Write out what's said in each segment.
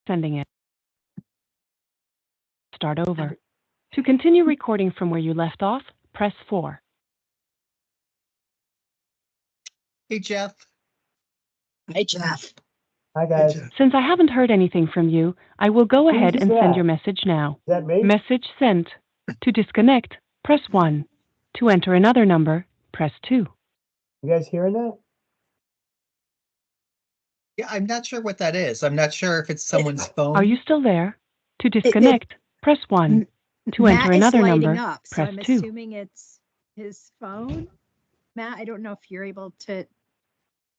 Sending it. Start over. To continue recording from where you left off, press 4. Hey, Jeff. Hi, Jeff. Hi, guys. Hey, Jeff. Since I haven't heard anything from you, I will go ahead and send your message now. Is that me? Message sent. To disconnect, press 1. To enter another number, press 2. You guys hearing that? Yeah, I'm not sure what that is. I'm not sure if it's someone's phone. Are you still there? To disconnect, press 1. To Matt enter is another lighting number, up, so press I'm 2. assuming it's his phone. Matt, I don't know if you're able to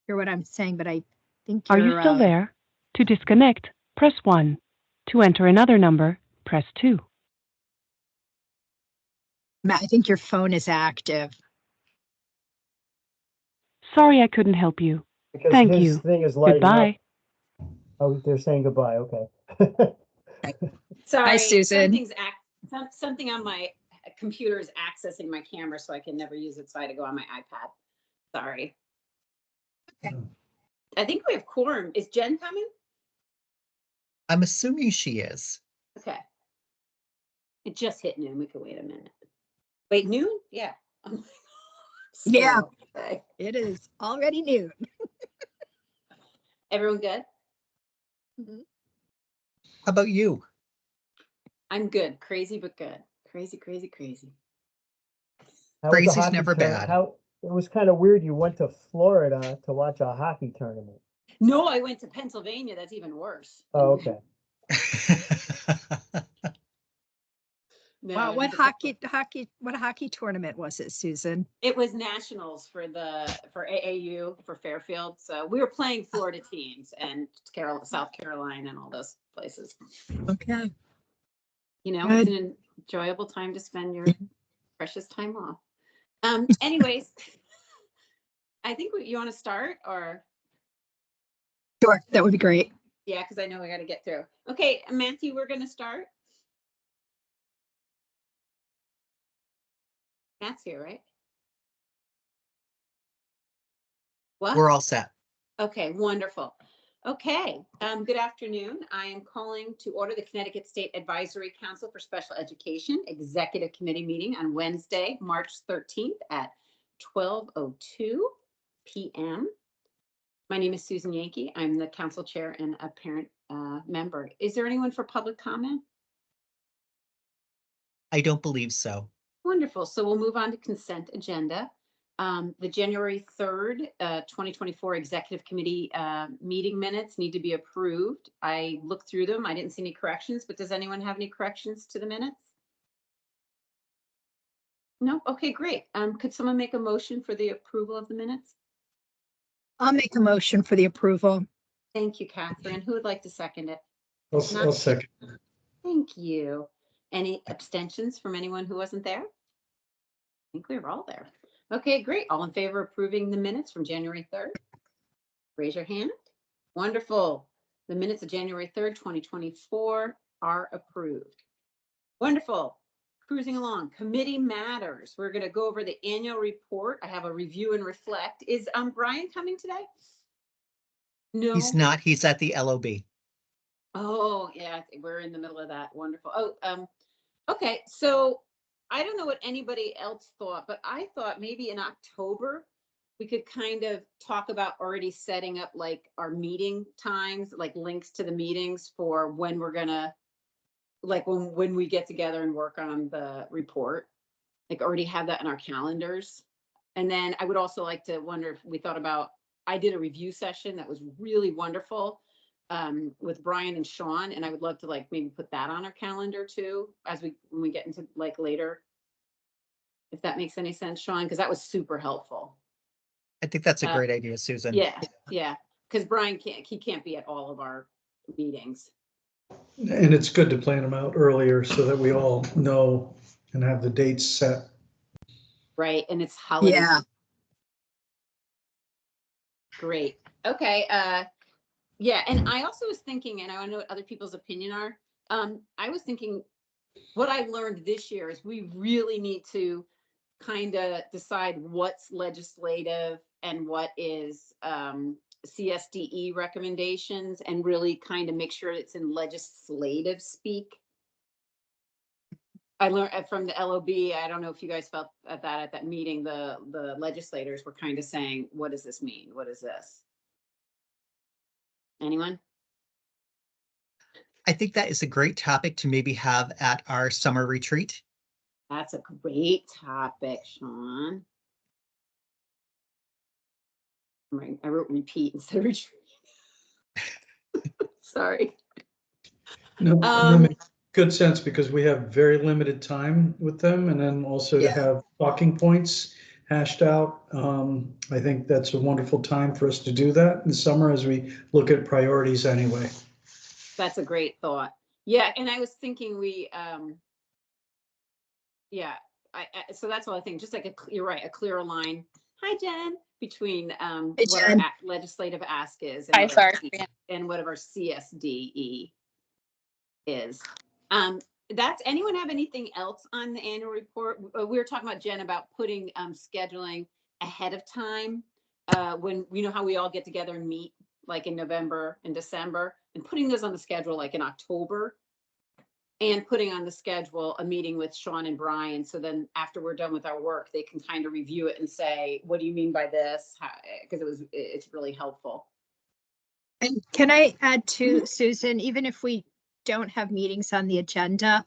hear what I'm saying, but I think Are you're, you still there? To disconnect, press 1. To enter another number, press 2. Matt, I think your phone is active. Sorry I couldn't help you. Because Thank his you. thing is lighting Goodbye. up. Oh, they're saying goodbye. Okay. Sorry, Hi, Susan. something on my computer is accessing my camera, so I can never use it. So I had to go on my iPad. Sorry. Okay. I think we have quorum. Is Jen coming? I'm assuming she is. Okay. It just hit noon. We could wait a minute. Wait, noon? Yeah. Oh my God. Yeah. Okay. It is already noon. Everyone good? How about you? I'm good. Crazy, but good. Crazy, crazy, crazy. How was the Crazy's hockey never tournament? bad. It was kind of weird. You went to Florida to watch a hockey tournament. No, I went to Pennsylvania. That's even worse. Oh, okay. No, Wow, I what went to hockey tournament was it, Susan? It was nationals for AAU for Fairfield. So we were playing Florida teams and South Carolina and all those places. Okay. You know, Good. it's an enjoyable time to spend your precious time off. Anyways, I think you want to start or? Sure, that would be great. Yeah, because I know we got to get through. Okay, Matthew, we're going to start. Matt's here, right? What? We're all set. Okay, wonderful. Okay, good afternoon. I am calling to order the Connecticut State Advisory Council for Special Education Executive Committee meeting on Wednesday, March 13th at 12:02 p.m. My name is Susan Yankee. I'm the council chair and a parent member. Is there anyone for public comment? I don't believe so. Wonderful. So we'll move on to consent agenda. The January 3rd, 2024 Executive Committee meeting minutes need to be approved. I looked through them. I didn't see any corrections, but does anyone have any corrections to the minutes? No? Okay, great. Could someone make a motion for the approval of the minutes? I'll make a motion for the approval. Thank you, Catherine. Who would like to second it? I'll second. Thank you. Any abstentions from anyone who wasn't there? I think we were all there. Okay, great. All in favor of approving the minutes from January 3rd? Raise your hand. Wonderful. The minutes of January 3rd, 2024 are approved. Wonderful. Cruising along. Committee matters. We're going to go over the annual report. I have a review and reflect. Is Brian coming today? No. He's not. He's at the LOB. Oh, yeah. We're in the middle of that. Wonderful. Oh, okay. So I don't know what anybody else thought, but I thought maybe in October we could kind of talk about already setting up like our meeting times, like links to the meetings for when we're gonna, like when we get together and work on the report, like already have that in our calendars. And then I would also like to wonder if we thought about, I did a review session that was really wonderful with Brian and Sean, and I would love to like maybe put that on our calendar too as when we get into like later, if that makes any sense, Sean, because that was super helpful. I think that's a great idea, Susan. Yeah, because Brian can't be at all of our meetings. And it's good to plan them out earlier so that we all know and have the dates set. Right, and it's holiday. Yeah. Great. Okay. Yeah, and I also was thinking, and I want to know what other people's opinion are. I was thinking what I learned this year is we really need to kind of decide what's legislative and what is CSDE recommendations and really kind of make sure it's in legislative speak. I learned from the LOB, I don't know if you guys felt at that meeting, the legislators were kind of saying, what does this mean? What is this? Anyone? I think that is a great topic to maybe have at our summer retreat. That's a great topic, Sean. Right, I wrote repeat instead of retreat. Sorry. No, that makes good sense because we have very limited time with them, and then also to Yeah. have talking points hashed out. I think that's a wonderful time for us to do that in the summer as we look at priorities anyway. That's a great thought. Yeah, and I was thinking yeah, so that's all I think, just like you're right, a clearer line. Hi, Jen, between what Jen. our legislative ask is Hi, sorry. and what our CSDE is. That's, anyone have anything else on the annual report? We were talking about, Jen, about putting scheduling ahead of time, when, you know how we all get together and meet like in November and December, and putting those on the schedule like in October, and putting on the schedule a meeting with Sean and Brian. So then after we're done with our work, they can kind of review it and say, what do you mean by this? Because it's really helpful. And can I add to Susan, even if we don't have meetings on the agenda,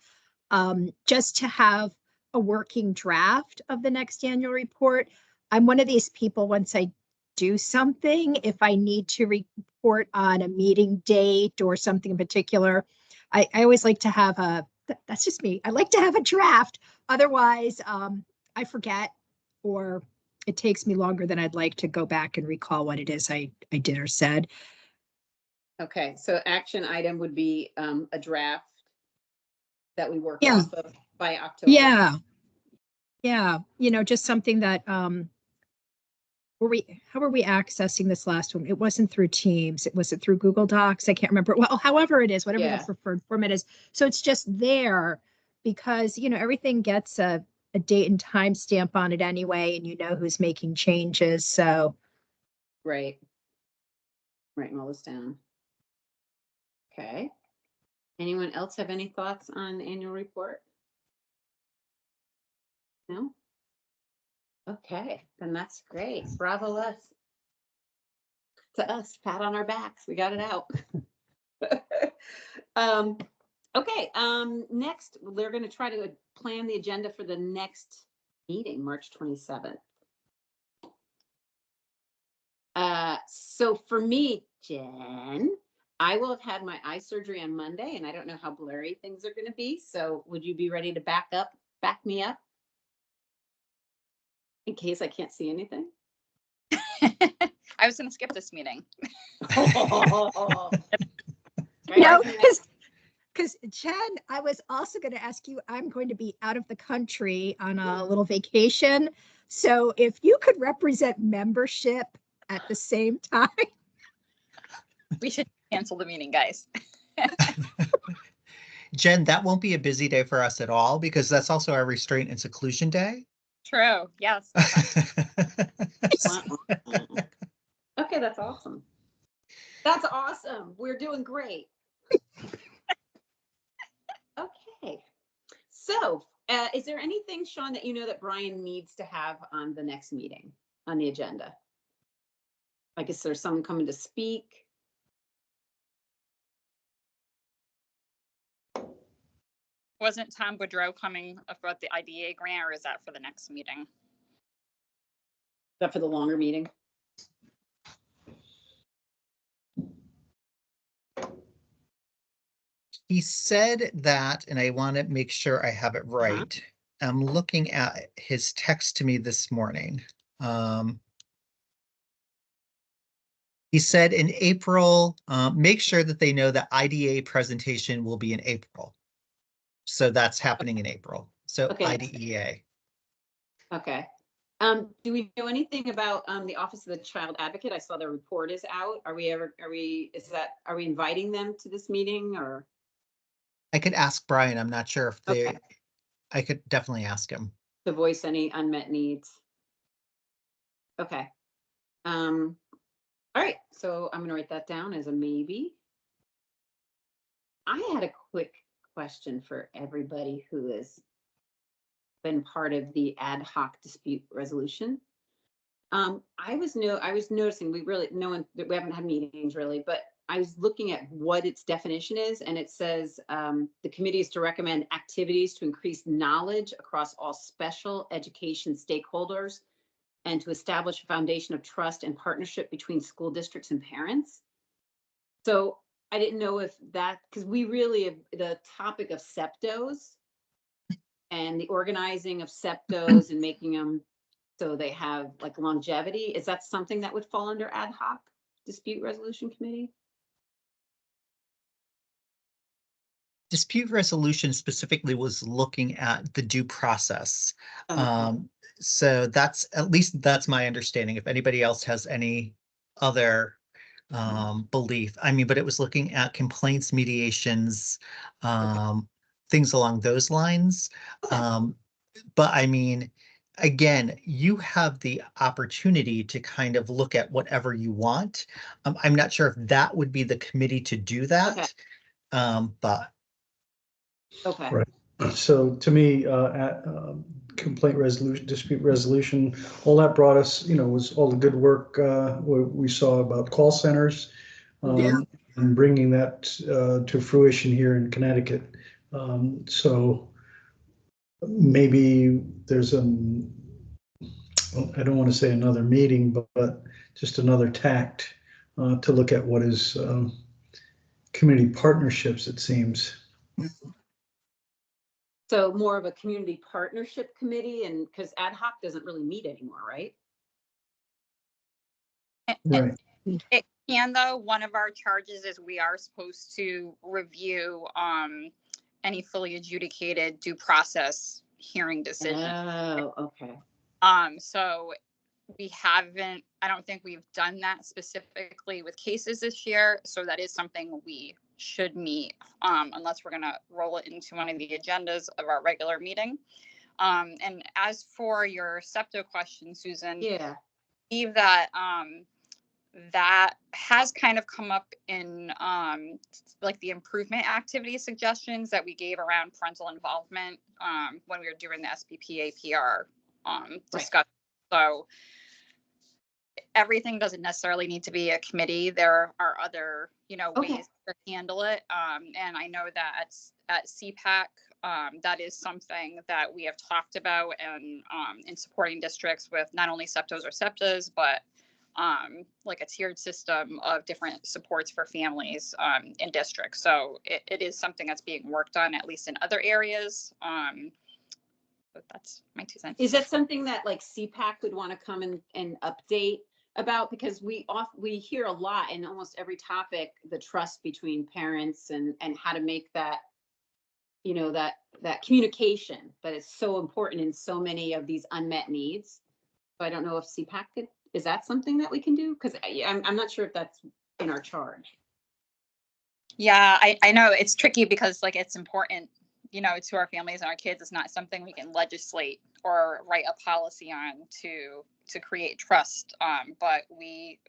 just to have a working draft of the next annual report. I'm one of these people, once I do something, if I need to report on a meeting date or something in particular, I always like to have that's just me. I like to have a draft. Otherwise, I forget, or it takes me longer than I'd like to go back and recall what it is I did or said. Okay, so action item would be a draft that we work Yeah. off of by October. Yeah. Yeah. You know, just something that, how were we accessing this last one? It wasn't through Teams. Was it through Google Docs? I can't remember. Well, however it is, whatever Yeah. the preferred format is. So it's just there because, you know, everything gets a date and time stamp on it anyway, and you know who's making changes. So. Right. Writing all this down. Okay. Anyone else have any thoughts on the annual report? No? Okay, then that's great. Bravo us. To us, pat on our backs. We got it out. Okay, next, they're going to try to plan the agenda for the next meeting, March 27th. So for me, Jen, I will have had my eye surgery on Monday, and I don't know how blurry things are going to be. So would you be ready to back me up? In case I can't see anything? I was going to skip this meeting. No, because Jen, I was also going to ask you, I'm going to be out of the country on a little vacation. So if you could represent membership at the same time. We should cancel the meeting, guys. Jen, that won't be a busy day for us at all because that's also our restraint and seclusion day. True. Yes. Okay, that's awesome. That's awesome. We're doing great. Okay. So, is there anything, Sean, that you know that Brian needs to have on the next meeting on the agenda? Like, is there someone coming to speak? Wasn't Tom Boudreau coming about the IDA grant, or is that for the next meeting? Is that for the longer meeting? He said that, and I want to make sure I have it right. I'm looking at his text to me this morning. He said in April, make sure that they know that IDA presentation will be in April. So that's happening in April. So Okay. IDEA. Okay. Do we know anything about the Office of the Child Advocate? I saw the report is out. Are we inviting them to this meeting, or? I could ask Brian. I'm not sure if they, Okay. I could definitely ask him. To voice any unmet needs. Okay. All All right, so I'm gonna write that down as a maybe. I had a quick question for everybody who has been part of the ad hoc dispute resolution. I was noticing we haven't had meetings really, but I was looking at what its definition is, and it says the committee is to recommend activities to increase knowledge across all special education stakeholders and to establish a foundation of trust and partnership between school districts and parents. So I didn't know if that, because we really have the topic of SEPTOs and the organizing of SEPTOs and making them so they have like longevity. Is that something that would fall under ad hoc dispute resolution committee? Dispute resolution specifically was looking at the due process. Okay. So that's, at least that's my understanding. If anybody else has any other belief, I mean, but it was looking at complaints, mediations, things along those lines. Okay. But I mean, again, you have the opportunity to kind of look at whatever you want. I'm not sure if that would be the committee to do that. But Okay. Right. So to me, complaint resolution, dispute resolution, all that brought us, was all the good work we saw about call centers. Yeah. And bringing that to fruition here in Connecticut. So maybe there's I don't want to say another meeting, but just another tact to look at what is community partnerships, it seems. So more of a community partnership committee, and because ad hoc doesn't really meet anymore, right? Right. It can though. One of our charges is we are supposed to review any fully adjudicated due process hearing decision. Oh, okay. So we haven't, I don't think we've done that specifically with cases this year. So that is something we should meet, unless we're gonna roll it into one of the agendas of our regular meeting. And as for your SEPTA question, Susan, Yeah. I believe that that has kind of come up in like the improvement activity suggestions that we gave around parental involvement when we were doing the SBP APR discussion. So everything doesn't necessarily need to be a committee. There are other, Okay. ways to handle it. And I know that at CPAC, that is something that we have talked about and in supporting districts with not only SEPTOs or SEPTAs, but like a tiered system of different supports for families in districts. So it is something that's being worked on, at least in other areas. But that's my 2 cents. Is that something that like CPAC would want to come and update about? Because we hear a lot in almost every topic, the trust between parents and how to make that, that communication that is so important in so many of these unmet needs. So I don't know if CPAC is that something that we can do? Because I'm not sure if that's in our charge. Yeah, I know it's tricky because like it's important, to our families and our kids. It's not something we can legislate or write a policy on to create trust. But we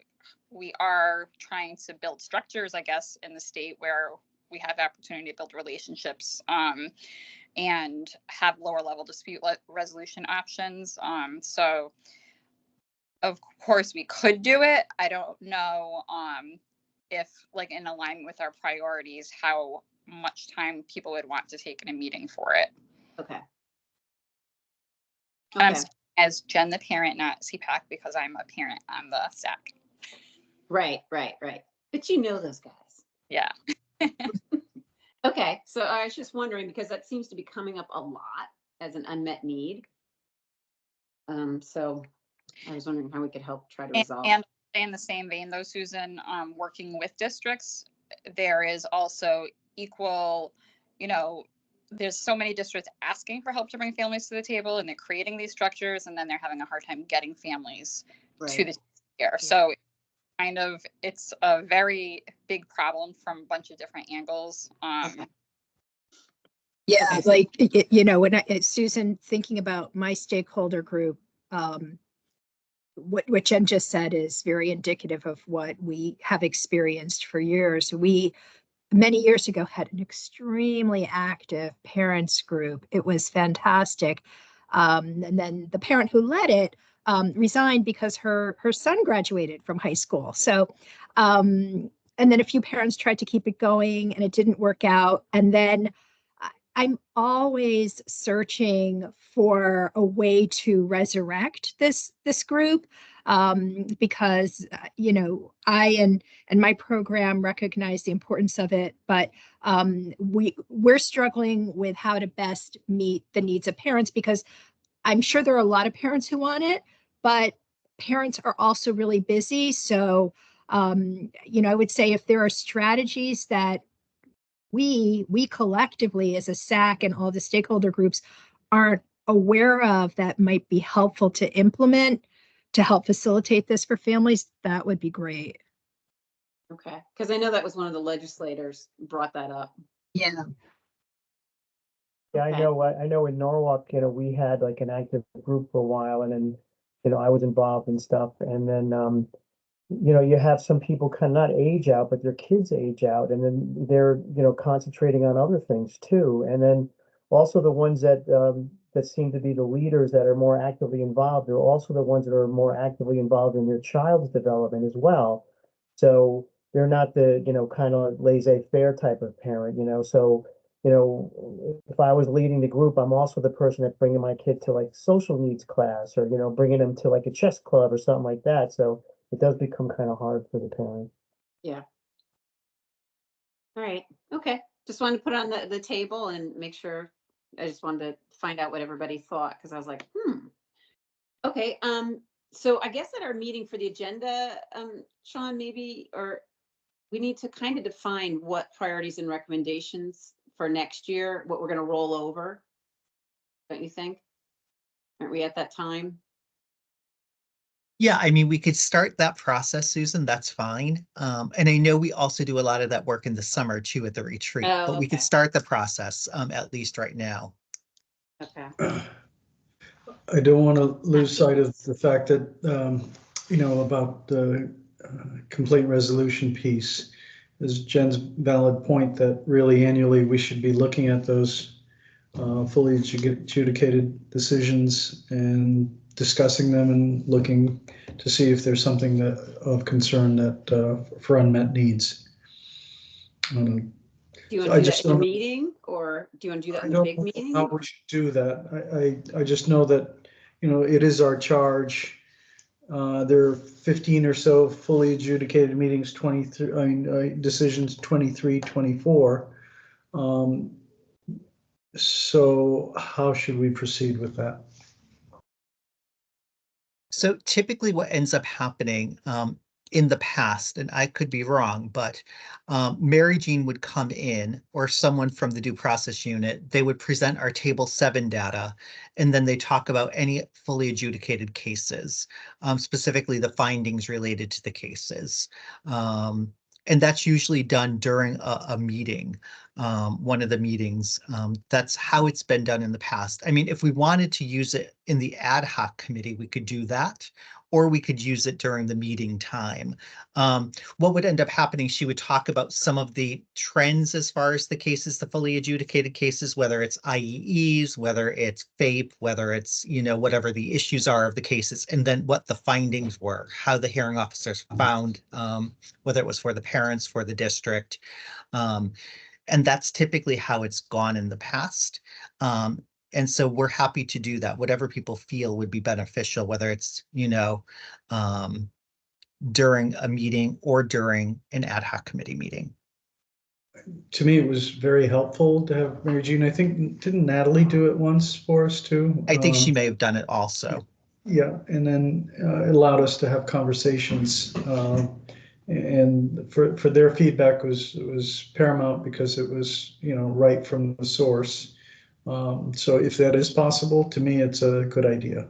are trying to build structures, I guess, in the state where we have the opportunity to build relationships and have lower level dispute resolution options. So of course we could do it. I don't know if like in alignment with our priorities, how much time people would want to take in a meeting for it. Okay. And I'm as Jen, the parent, not CPAC, because I'm a parent on the SAC. Right. But you know those guys. Yeah. Okay, so I was just wondering because that seems to be coming up a lot as an unmet need. So I was wondering how we could help try to resolve. And in the same vein, though, Susan, working with districts, there is also equal, there's so many districts asking for help to bring families to the table, and they're creating these structures, and then they're having a hard time getting families to the care. So it's a very big problem from a bunch of different angles. Yeah, like, when Susan, thinking about my stakeholder group, what Jen just said is very indicative of what we have experienced for years. We many years ago had an extremely active parents group. It was fantastic. And then the parent who led it resigned because her son graduated from high school. So, and then a few parents tried to keep it going and it didn't work out. And then I'm always searching for a way to resurrect this group because you know and my program recognize the importance of it, but we're struggling with how to best meet the needs of parents because I'm sure there are a lot of parents who want it, but parents are also really busy. So you know, I would say if there are strategies that we collectively as a SAC and all the stakeholder groups aren't aware of that might be helpful to implement to help facilitate this for families, that would be great. Okay, because I know that was one of the legislators brought that up. Yeah. Yeah, I Okay. know, I know in Norwalk, you know, we had like an active group for a while and then, you know, I was involved in stuff and then, you know, you have some people kind of not age out, but their kids age out and then they're, you know, concentrating on other things too. And then also the ones that seem to be the leaders that are more actively involved, they're also the ones that are more actively involved in their child's development as well. So they're not the, you know, kind of laissez-faire type of parent, you know, so you know, if I was leading the group, I'm also the person that's bringing my kid to like social needs class or, you know, bringing them to like a chess club or something like that. So it does become kind of hard for the parent. Yeah. All right, okay. Just wanted to put it on the table and make sure, I just wanted to find out what everybody thought, because I was like, Okay, so I guess at our meeting for the agenda, Sean, maybe, or we need to kind of define what priorities and recommendations for next year, what we're gonna roll over. Don't you think? Aren't we at that time? Yeah, I mean, we could start that process, Susan, that's fine. And I know we also do a lot of that work in the summer too at the retreat, Oh, but we could okay. start the process, at least right now. Okay, I don't want to lose sight of the fact that, you know, about the complaint resolution piece. Is Jen's valid point that really annually we should be looking at those fully adjudicated decisions and discussing them and looking to see if there's something that of concern that for unmet needs. do you want I to do just that in a don't- meeting, or do you want to do that I in the don't big know meeting? how we should do that. I just know that, you know, it is our charge. There are 15 or so fully adjudicated meetings, 23, I mean, decisions 23, 24. So how should we proceed with that? So typically what ends up happening in the past, and I could be wrong, but Mary Jean would come in or someone from the due process unit, they would present our table 7 data, and then they talk about any fully adjudicated cases, specifically the findings related to the cases. And that's usually done during a meeting, one of the meetings. That's how it's been done in the past. I mean, if we wanted to use it in the ad hoc committee, we could do that, or we could use it during the meeting time. What would end up happening, she would talk about some of the trends as far as the cases, the fully adjudicated cases, whether it's IEEs, whether it's FAPE, whether it's, you know, whatever the issues are of the cases, and then what the findings were, how the hearing officers found, whether it was for the parents, for the district. And that's typically how it's gone in the past. And so we're happy to do that, whatever people feel would be beneficial, whether it's, you know, during a meeting or during an ad hoc committee meeting. To me, it was very helpful to have Mary Jean. I think, didn't Natalie do it once for us too? I think she may have done it also. Yeah, and then it allowed us to have conversations. And for their feedback was paramount because it was, you know, right from the source. So if that is possible, to me, it's a good idea.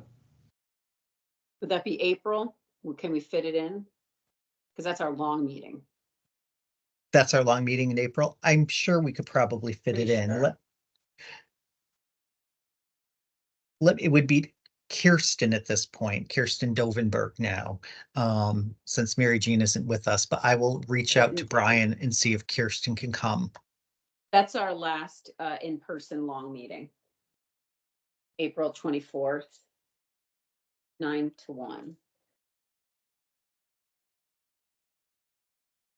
Would that be April? Can we fit it in? Because that's our long meeting. That's our long meeting in April. I'm sure we could probably fit it Pretty in. sure. It would be, Kirsten at this point, Kirsten Dovenberg now, since Mary Jean isn't with us, but I will reach out to Brian and see if Kirsten can come. That's our last in-person long meeting. April 24th, 9 to 1.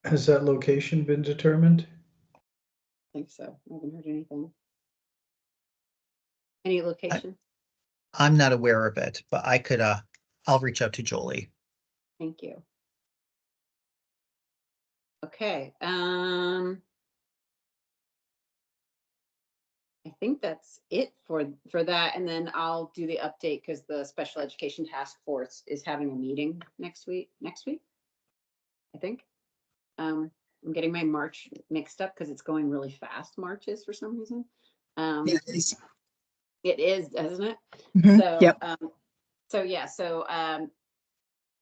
Has that location been determined? I think so. I haven't heard anything. Any location? I'm not aware of it, but I could, I'll reach out to Jolie. Thank you. Okay, I think that's it for that, and then I'll do the update because the Special Education Task Force is having a meeting next week, I think. I'm getting my March mixed up because it's going really fast, March is for some reason. It is. It is, doesn't it? Mhm. So, Yep.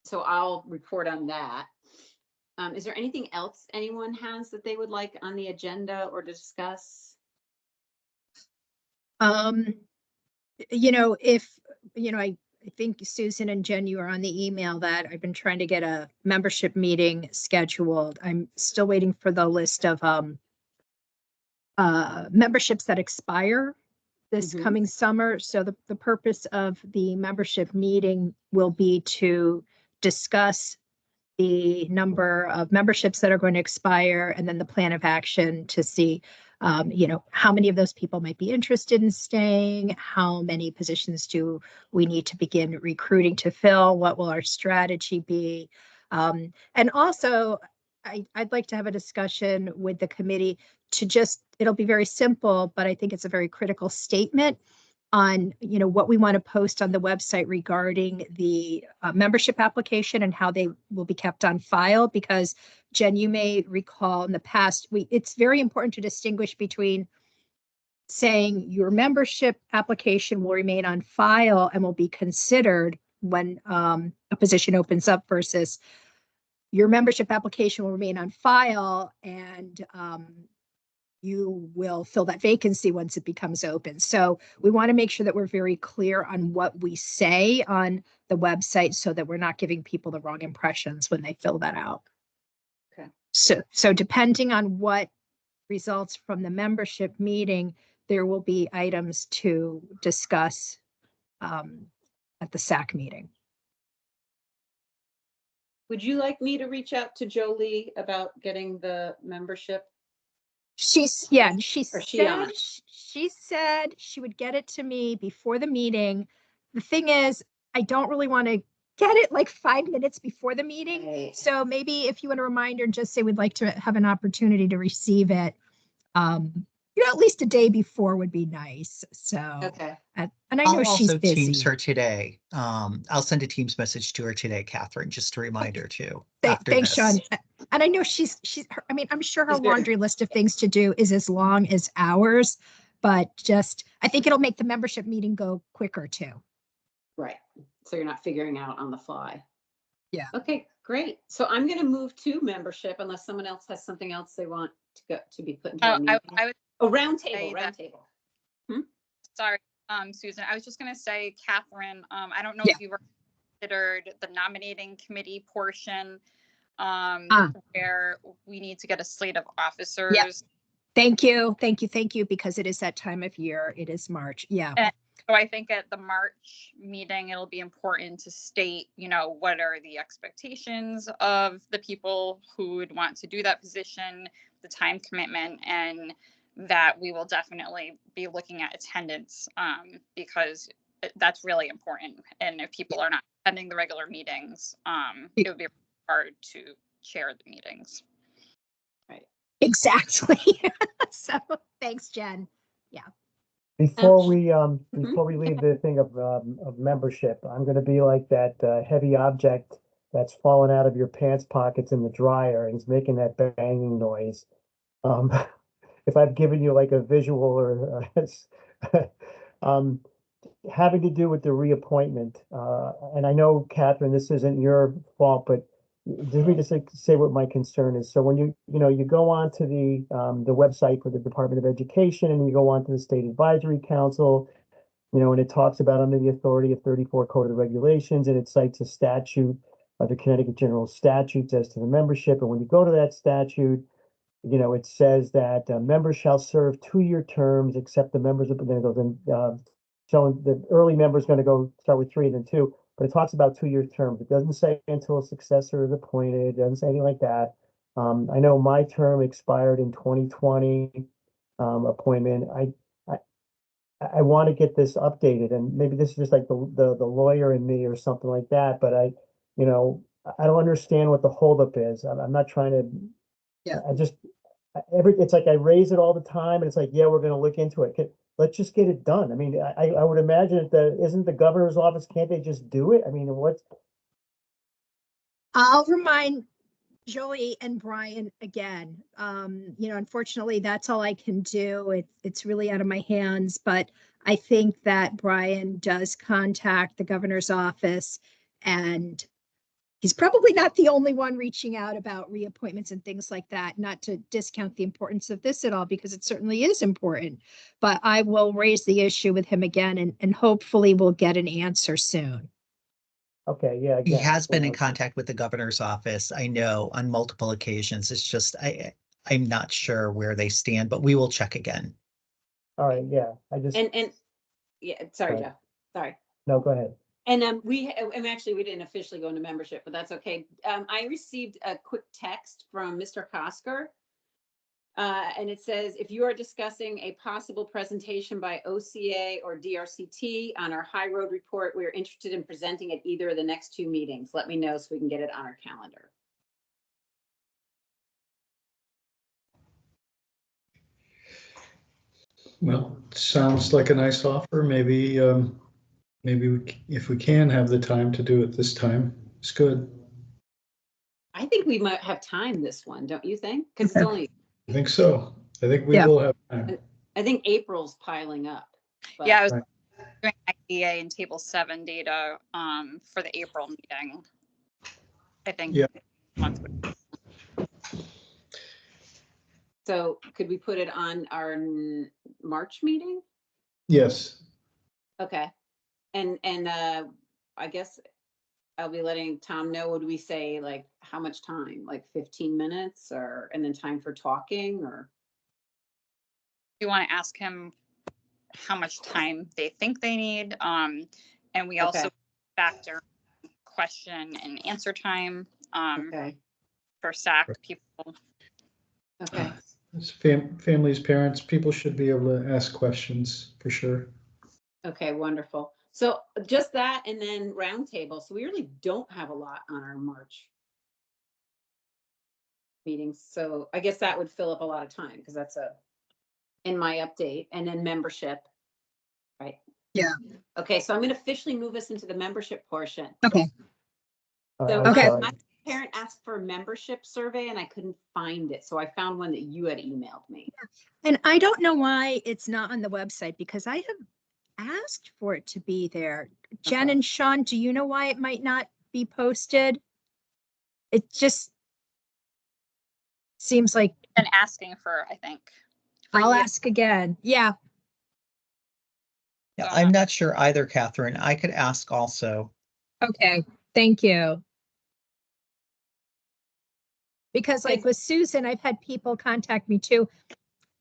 So I'll report on that. Is there anything else anyone has that they would like on the agenda or discuss? I think Susan and Jen, you are on the email that I've been trying to get a membership meeting scheduled. I'm still waiting for the list of memberships that expire this Mhm. coming summer. So the purpose of the membership meeting will be to discuss the number of memberships that are going to expire and then the plan of action to see how many of those people might be interested in staying, how many positions do we need to begin recruiting to fill, what will our strategy be? And also, I'd like to have a discussion with the committee to it'll be very simple, but I think it's a very critical statement on what we want to post on the website regarding the membership application and how they will be kept on file, because Jen, you may recall in the past, it's very important to distinguish between saying your membership application will remain on file and will be considered when a position opens up versus your membership application will remain on file and you will fill that vacancy once it becomes open. So we want to make sure that we're very clear on what we say on the website so that we're not giving people the wrong impressions when they fill that out. Okay. So depending on what results from the membership meeting, there will be items to discuss at the SAC meeting. Would you like me to reach out to Jolie about getting the membership? She Or she on? she said she would get it to me before the meeting. The thing is, I don't really want to get it like 5 minutes before the meeting. Right. So maybe if you want a reminder, just say we'd like to have an opportunity to receive it. At least a day before would be nice. So, Okay. and I know I'll she's also busy. Teams her today. I'll send a Teams message to her today, Catherine, just to remind her too. after Thanks, this. Sean. And I know I'm sure her She's busy. laundry list of things to do is as long as ours, but I think it'll make the membership meeting go quicker too. Right. So you're not figuring out on the fly. Yeah. Okay, great. So I'm going to move to membership unless someone else has something else they want to be put into our meeting. I would Round say table, round that- table. sorry, Susan, I was just gonna say, Catherine, I don't know Yeah. if you were considered the nominating committee portion, where we need to get a slate of officers. Thank you, because it is that time of year. It is March. Yeah. So I think at the March meeting, it'll be important to state, what are the expectations of the people who would want to do that position, the time commitment, and that we will definitely be looking at attendance, because that's really important. And if people are not attending the regular meetings, it would be hard to chair the meetings. Right. Exactly. So thanks, Jen. Before we Mm-hmm. before we leave the thing of membership, I'm going to be like that heavy object that's fallen out of your pants pockets in the dryer and is making that banging noise. If I've given you like a visual or having to do with the reappointment, and I know, Catherine, this isn't your fault, but let me just say what my concern is. So when you go on to the website for the Department of Education and you go on to the State Advisory Council, And it talks about under the authority of 34 Code of Regulations, and it cites a statute, the Connecticut General Statutes as to the membership. And when you go to that statute, it says that members shall serve 2-year terms, except the members of, then it goes in, so the early member is going to go start with 3 and then 2, but it talks about 2-year terms. It doesn't say until a successor is appointed. It doesn't say anything like that. I know my term expired in 2020 appointment. I want to get this updated, and maybe this is just like the lawyer in me or something like that. But I don't understand what the holdup is. I'm not trying to. Yeah. It's like I raise it all the time, and it's like, yeah, we're going to look into it. Let's just get it done. I mean, I would imagine that isn't the governor's office? Can't they just do it? I mean, what's? I'll remind Joey and Brian again. Unfortunately, that's all I can do. It's really out of my hands, but I think that Brian does contact the governor's office, and he's probably not the only one reaching out about reappointments and things like that. Not to discount the importance of this at all, because it certainly is important, but I will raise the issue with him again, and hopefully we'll get an answer soon. Okay, yeah. He again, has been in well, contact with the governor's office, I know, on multiple occasions. It's just, I'm not sure where they stand, but we will check again. All right, yeah. And yeah, sorry, Right. Jeff. Sorry. No, go ahead. And we didn't officially go into membership, but that's okay. I received a quick text from Mr. Kosker. And it says, if you are discussing a possible presentation by OCA or DRCT on our high road report, we are interested in presenting at either of the next 2 meetings. Let me know so we can get it on our calendar. Well, sounds like a nice offer. Maybe, if we can have the time to do it this time, it's good. I think we might have time this one, don't you think? Because it's only, I think so. I think we Yeah. will have time. I think April's piling up. but- Yeah, I was Right. doing IDA and table 7 data for the April meeting. I think. Yeah. Month. So could we put it on our March meeting? Yes. Okay. And I guess I'll be letting Tom know. Would we say like how much time? Like 15 minutes and then time for talking or? You want to ask him how much time they think they need. And we Okay. also factor question and answer time Okay. for SAC people. Okay. As families, parents, people should be able to ask questions for sure. Okay, wonderful. So just that and then roundtable. So we really don't have a lot on our March meetings. So I guess that would fill up a lot of time because that's in my update, and then membership. Right. Yeah. Okay, so I'm going to officially move us into the membership portion. Okay. So Okay. my parent asked for a membership survey and I couldn't find it. So I found one that you had emailed me. And I don't know why it's not on the website, because I have asked for it to be there. Jen Okay. and Sean, do you know why it might not be posted? It just seems like And asking for, I think. for I'll you. ask again. Yeah. Yeah, I'm not sure either, Catherine. I could ask also. Okay. Thank you. Because like with Susan, I've had people contact me too,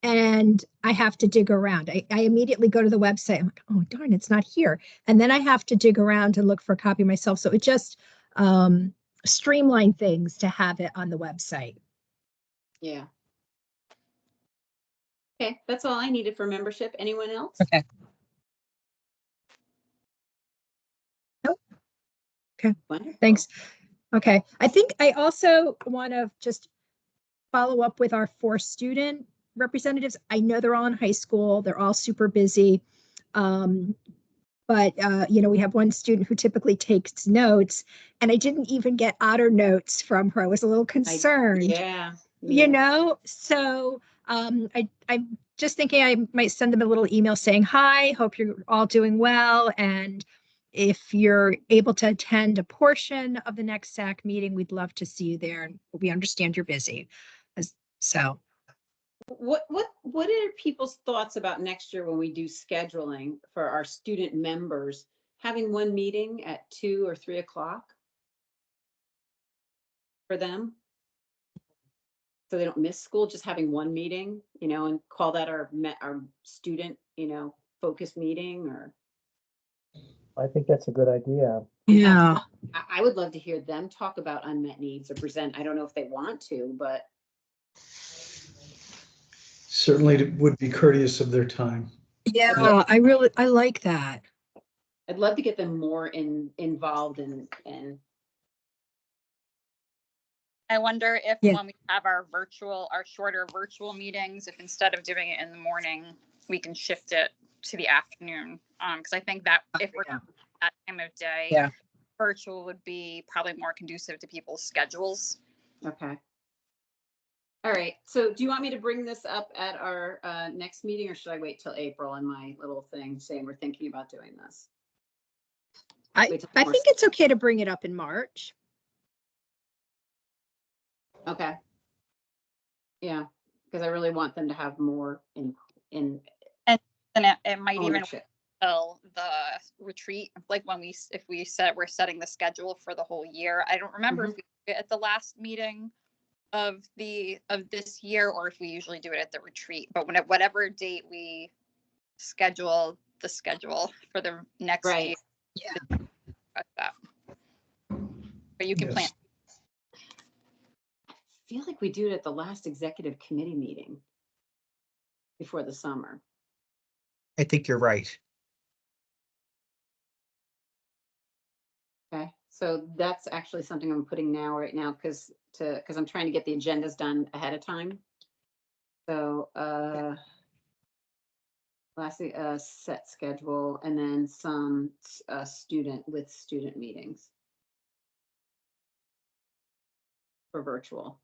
and I have to dig around. I immediately go to the website. I'm like, oh, darn, it's not here. And then I have to dig around and look for a copy myself. So it just streamline things to have it on the website. Yeah. Okay, that's all I needed for membership. Anyone else? Okay. Nope. Okay. Wonderful. Thanks. Okay. I think I also want to just follow up with our 4 student representatives. I know they're all in high school. They're all super busy. But we have one student who typically takes notes, and I didn't even get otter notes from her. I was a little concerned. Yeah. So I'm just thinking I might send them a little email saying, hi, hope you're all doing well. And if you're able to attend a portion of the next SAC meeting, we'd love to see you there. And we understand you're busy. So What are people's thoughts about next year when we do scheduling for our student members, having one meeting at 2 or 3 o'clock? For them? So they don't miss school, just having one meeting, and call that our student, focus meeting, or I think that's a good idea. Yeah. I would love to hear them talk about unmet needs or present. I don't know if they want to, but Certainly it would be courteous of their time. Yeah, I like that. I'd love to get them more involved in. I wonder if Yeah. when we have our shorter virtual meetings, if instead of doing it in the morning, we can shift it to the afternoon. Because I think that if we're Yeah. that time of day, Yeah. virtual would be probably more conducive to people's schedules. Okay. All right. So do you want me to bring this up at our next meeting, or should I wait till April on my little thing saying we're thinking about doing this? I Wait till think March. it's okay to bring it up in March. Okay. Yeah, because I really want them to have more in And it might even ownership. fill the retreat, like if we said we're setting the schedule for the whole year. I don't remember if we did it at the last meeting of this year or if we usually do it at the retreat, but whatever date we schedule the schedule for the next Right. year. Yeah. That. But you can plan. Yes. I feel like we do it at the last executive committee meeting before the summer. I think you're right. Okay, so that's actually something I'm putting right now, because I'm trying to get the agendas done ahead of time. So lastly, set schedule, and then some student meetings for virtual.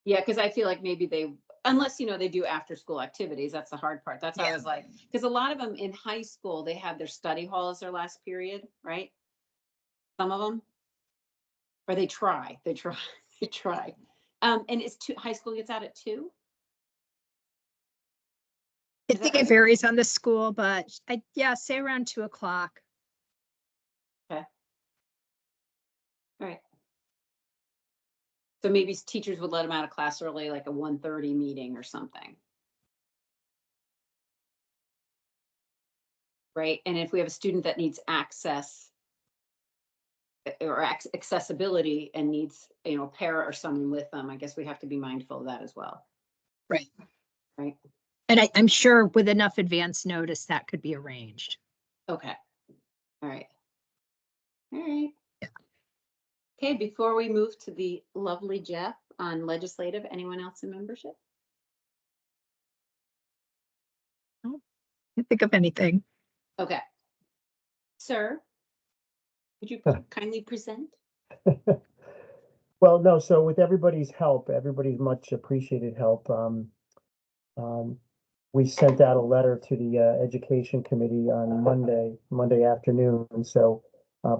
Yeah, because I feel like maybe unless they do after school activities, that's the hard part. That's how I was like, because a lot of them in high school, they have their study hall as their last period, right? Some of them, or they try. And it's high school gets out at 2. I Is that think it right? varies on the school, but say around 2 o'clock. Okay. All right. So maybe teachers would let them out of class early, like a 1:30 meeting or something. Right. And if we have a student that needs access or accessibility and needs, a para or someone with them, I guess we have to be mindful of that as well. Right. Right. And I'm sure with enough advance notice that could be arranged. Okay. All right. All right. Yeah. Okay, before we move to the lovely Jeff on legislative, anyone else in membership? Can't think of anything. Okay. Sir, would you kindly present? Well, no, so with everybody's help, everybody's much appreciated help, we sent out a letter to the Education Committee on Monday afternoon. And so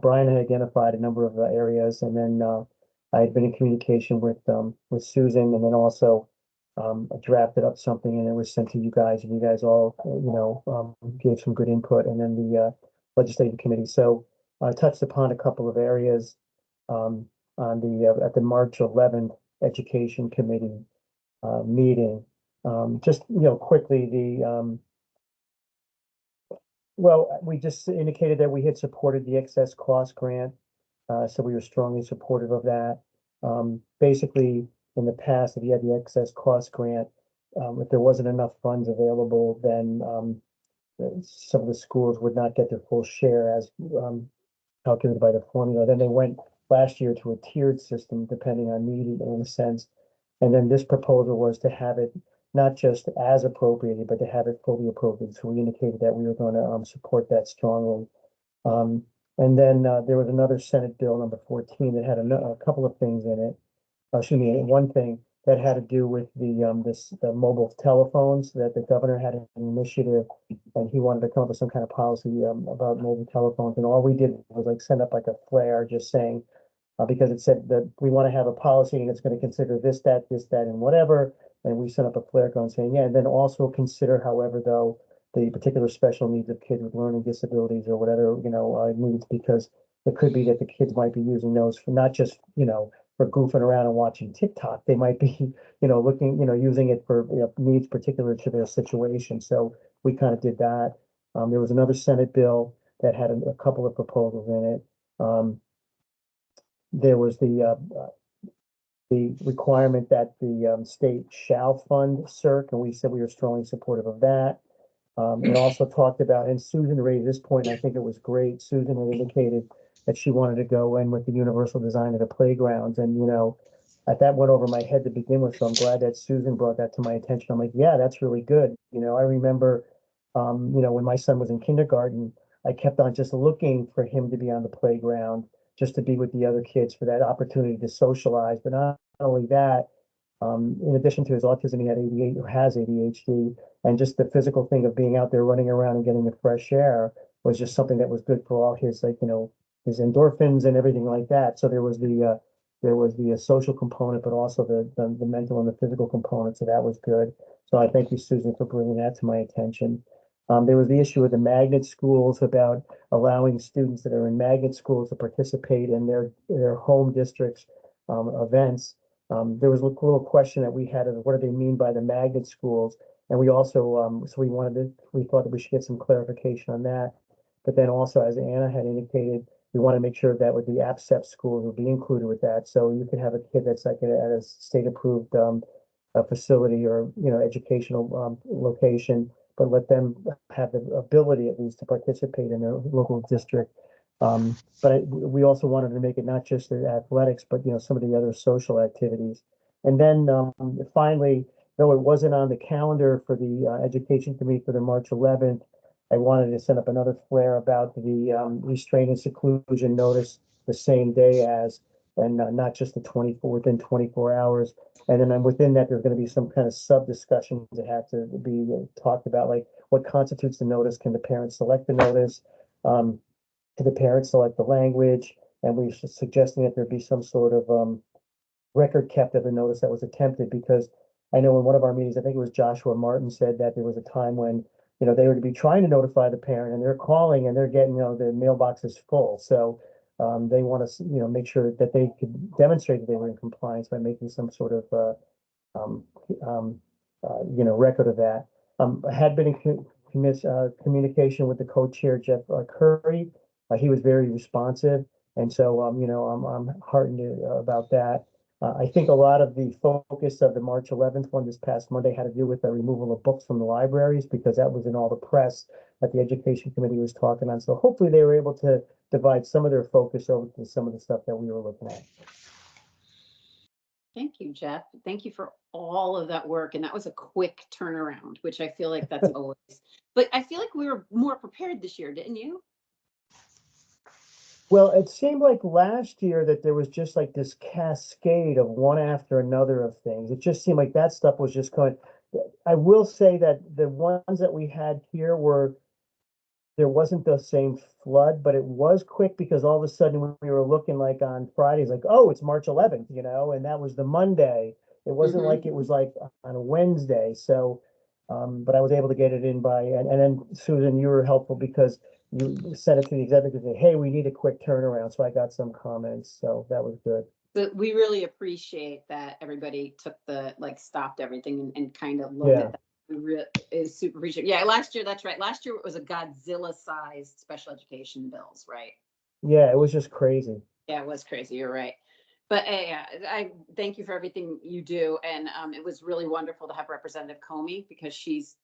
Brian had identified a number of areas, and then I had been in communication with Susan, and then also I drafted up something, and it was sent to you guys, and you guys all gave some good input, and then the Legislative Committee. So I touched upon a couple of areas on at the March 11th Education Committee meeting. Just, quickly, we just indicated that we had supported the excess cost grant. So we were strongly supportive of that. Basically, in the past, if you had the excess cost grant, if there wasn't enough funds available, then some of the schools would not get their full share as calculated by the formula. Then they went last year to a tiered system, depending on need in a sense. And then this proposal was to have it not just as appropriated, but to have it fully appropriated. So we indicated that we were going to support that strongly. And then there was another Senate bill, number 14, that had a couple of things in it. Excuse me, one thing that had to do with the mobile telephones, that the governor had an initiative, and he wanted to come up with some kind of policy about mobile telephones. And all we did was like send up like a flare, just saying, because it said that we want to have a policy and it's going to consider this, that, and whatever. And we sent up a flare code saying, yeah, and then also consider, however, though, the particular special needs of kids with learning disabilities or whatever, needs, because it could be that the kids might be using those for not just, for goofing around and watching TikTok. They might be, looking, using it for needs particular to their situation. So we kind of did that. There was another Senate bill that had a couple of proposals in it. There was the requirement that the state shall fund CERC, and we said we were strongly supportive of that. It also talked about, and Susan raised this point, and I think it was great. Susan had indicated that she wanted to go in with the universal design of the playgrounds, and that went over my head to begin with. So I'm glad that Susan brought that to my attention. I'm like, yeah, that's really good. I remember, when my son was in kindergarten, I kept on just looking for him to be on the playground, just to be with the other kids for that opportunity to socialize. But not only that, in addition to his autism, he had ADHD, or has ADHD, and just the physical thing of being out there running around and getting the fresh air was just something that was good for all his, his endorphins and everything like that. So there was the social component, but also the mental and the physical component. So that was good. So I thank you, Susan, for bringing that to my attention. There was the issue of the magnet schools, about allowing students that are in magnet schools to participate in their home districts events. There was a little question that we had of what do they mean by the magnet schools, and we also we thought that we should get some clarification on that. But then also, as Anna had indicated, we want to make sure that with the APSEP schools will be included with that. So you could have a kid that's like at a state approved a facility or educational location, but let them have the ability at least to participate in their local district. But we also wanted to make it not just the athletics, but some of the other social activities. And then finally, though it wasn't on the calendar for the education committee for the March 11th, I wanted to send up another flare about the restraint and seclusion notice the same day as, and not just the within 24 hours. And then within that, there's going to be some kind of sub discussions that have to be talked about, like what constitutes the notice. Can the parents select the notice? Can the parents select the language? And we're suggesting that there be some sort of record kept of the notice that was attempted, because I know in one of our meetings, I think it was Joshua Martin said that there was a time when they were to be trying to notify the parent, and they're calling and they're getting the mailbox is full. So they want to make sure that they could demonstrate that they were in compliance by making some sort of record of that. I had been in communication with the co-chair Jeff Curry. He was very responsive, and so I'm heartened about that. I think a lot of the focus of the March 11th one this past Monday had to do with the removal of books from the libraries, because that was in all the press that the education committee was talking on. So hopefully they were able to divide some of their focus over to some of the stuff that we were looking at. Thank you, Jeff. Thank you for all of that work. And that was a quick turnaround, which I feel like that's always, but I feel like we were more prepared this year, didn't you? Well, it seemed like last year that there was just like this cascade of one after another of things. It just seemed like that stuff was just going. I will say that the ones that we had here there wasn't the same flood, but it was quick, because all of a sudden we were looking like on Fridays, like, oh, it's March 11th, and that was the Monday. It wasn't like it was like on a Wednesday. So, but I was able to get it in by, and then Susan, you were helpful because you sent it to the executive and say, hey, we need a quick turnaround. So I got some comments. So that was good. But we really appreciate that everybody took stopped everything and kind of looked at that. Is super appreciative. Yeah, last year, that's right. Last year it was a Godzilla-sized special education bills, right? Yeah, it was just crazy. Yeah, it was crazy. You're right. But yeah, I thank you for everything you do. And it was really wonderful to have Representative Comey, because she's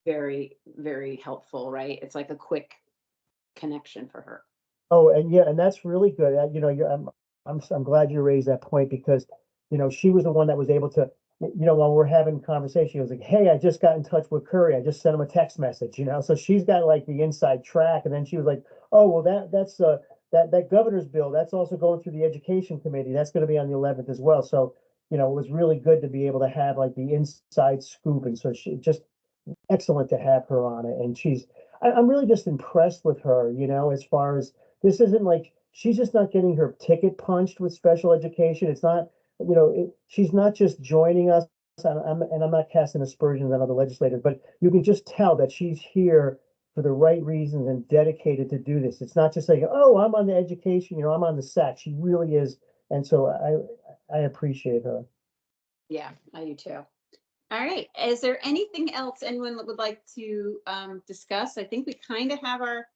very, very helpful, right? It's like a quick connection for her. Oh, and yeah, and that's really good. I'm glad you raised that point, because she was the one that was able to, while we're having conversation, she was like, hey, I just got in touch with Curry. I just sent him a text message, so she's got like the inside track. And then she was like, oh, well, that's that governor's bill, that's also going through the education committee. That's going to be on the 11th as well. So, it was really good to be able to have like the inside scoop. And so she just excellent to have her on it. And I'm really just impressed with her, as far as this isn't like, she's just not getting her ticket punched with special education. It's not, she's not just joining us I'm not casting aspersions on other legislators, but you can just tell that she's here for the right reasons and dedicated to do this. It's not just like, oh, I'm on the education, I'm on the SAC. She really is. And so I appreciate her. Yeah, I do too. All right, is there anything else anyone would like to discuss? I think we kind of have our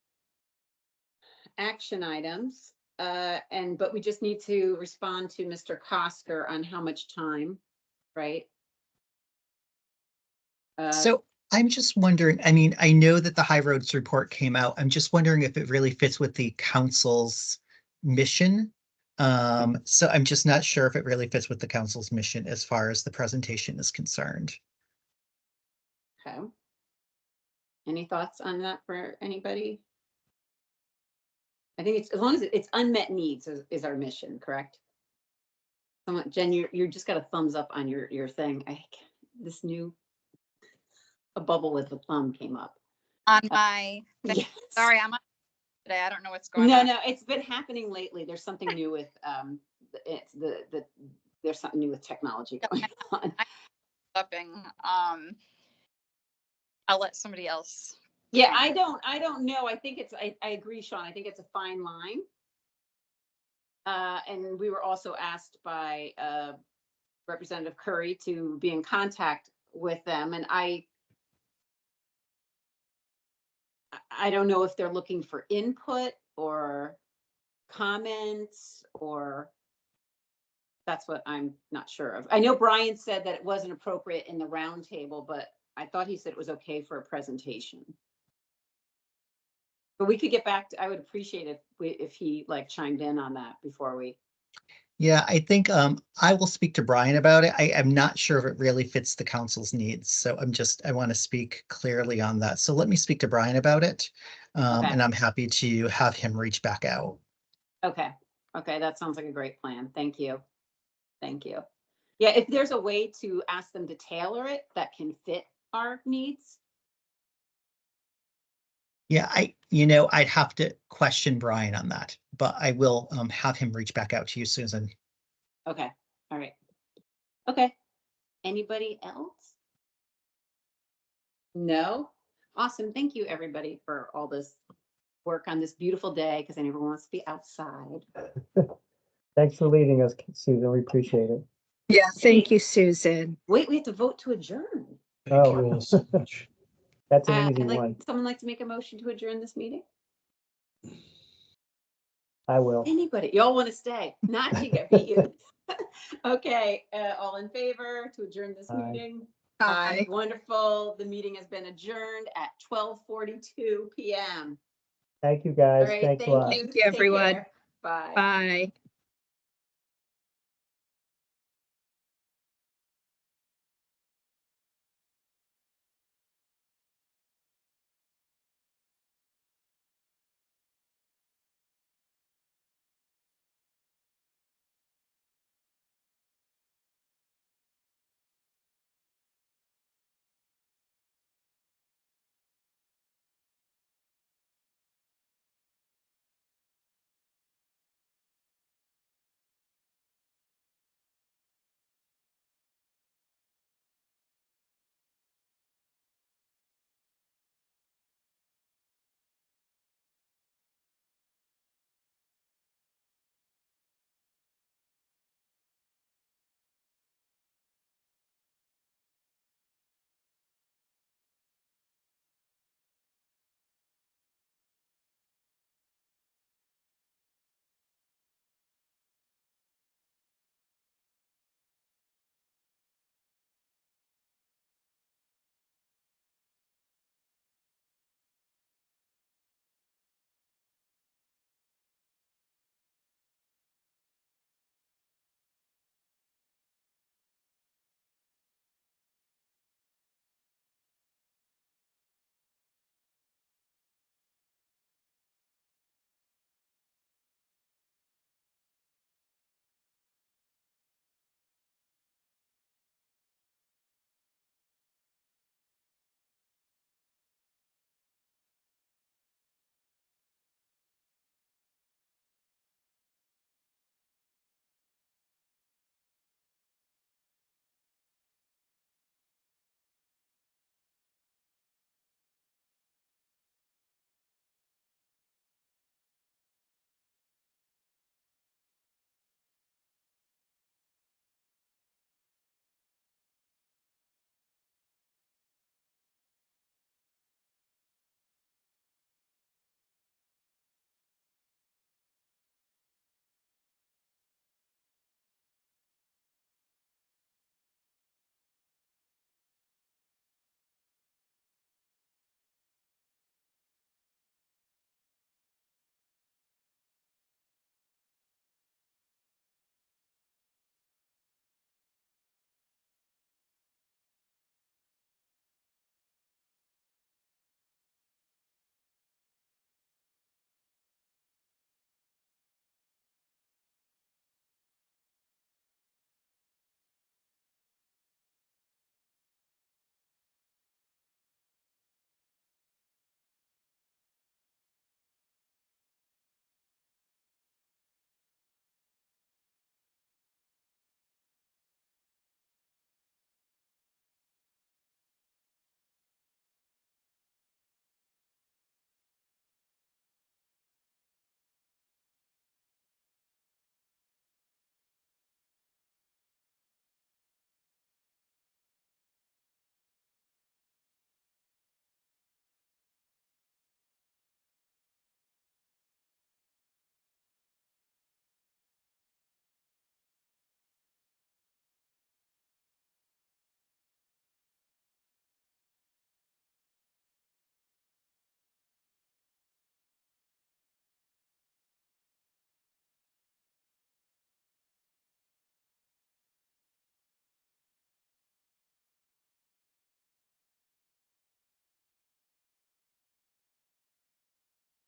action items, but we just need to respond to Mr. Kosker on how much time, right? So I'm just wondering, I mean, I know that the High Roads report came out. I'm just wondering if it really fits with the council's mission. So I'm just not sure if it really fits with the council's mission as far as the presentation is concerned. Okay. Any thoughts on that for anybody? I think it's, as long as it's unmet needs is our mission, correct? Someone, Jen, you just got a thumbs up on your thing. This new, a bubble with the thumb came up. On my, Yes. sorry, I'm on today. I don't know what's going No, on. no, it's been happening lately. There's something new with it's there's something new with technology going on. Upping. I'll let somebody else. Yeah, I don't know. I think it's, I agree, Sean. I think it's a fine line. And we were also asked by Representative Curry to be in contact with them. And I don't know if they're looking for input or comments, or that's what I'm not sure of. I know Brian said that it wasn't appropriate in the roundtable, but I thought he said it was okay for a presentation. But we could get back to, I would appreciate if he like chimed in on that before we. Yeah, I think I will speak to Brian about it. I am not sure if it really fits the council's needs. So I want to speak clearly on that. So let me speak to Brian about it. Okay. And I'm happy to have him reach back out. Okay. Okay. That sounds like a great plan. Thank you. Thank you. Yeah. If there's a way to ask them to tailor it that can fit our needs. Yeah, I'd have to question Brian on that, but I will have him reach back out to you, Susan. Okay. All right. Okay. Anybody else? No? Awesome. Thank you, everybody, for all this work on this beautiful day, because everyone wants to be outside. Thanks for leading us, Susan. We appreciate it. Yeah, thank you, Susan. Wait, we have to vote to adjourn. Thank Oh. you all so much. That's an easy one. Someone like to make a motion to adjourn this meeting? I will. Anybody? Y'all want to stay? Not you get beat you. Okay, all in favor to adjourn this Aye. meeting? Aye. Wonderful. The meeting has been adjourned at 12:42 p.m. Thank you, guys. All right, Thanks a lot. Thank you, Take everyone. care. Bye. Bye.